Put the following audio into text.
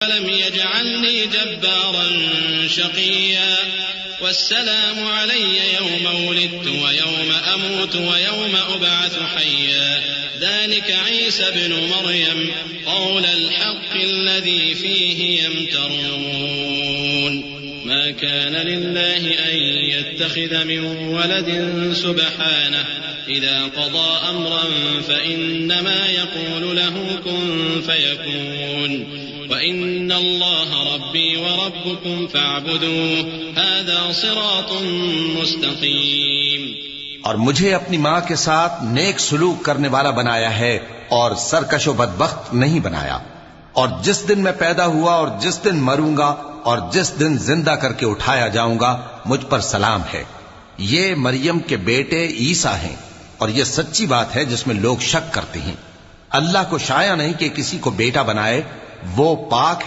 Lump यजअलनी जब्बारन शक़िय्या वस्सलामु अलय्य यौम वुलिदतु व यौम अमूतु व यौम उबअसु हय्या ज़ालिक ईसा इब्नु मर्यम क़ौलल हक़्क़िल्लज़ी फ़ीहि यम्तरून मा कान लिल्लाहि अन यत्तख़िज़ मिन वलदिन सुब्हानहु इज़ा क़ज़ा अम्रन फ़इन्नमा यक़ूलु लहु कुन फ़यकून वइन्न अल्लाह रब्बी व रब्बुकुम फ़अब्दूहु हाज़ा सिरातुन मुस्तक़ीम। और मुझे अपनी माँ के साथ नेक सुलूक करने वाला बनाया है और सरकश व बदबख्त नहीं बनाया। और जिस दिन मैं पैदा हुआ और जिस दिन मरूंगा और जिस दिन जिंदा करके उठाया जाऊंगा मुझ पर सलाम है। ये मरियम के बेटे ईसा हैं और ये सच्ची बात है जिसमें लोग शक करते हैं। अल्लाह को शाया नहीं कि किसी को बेटा बनाए, वो पाक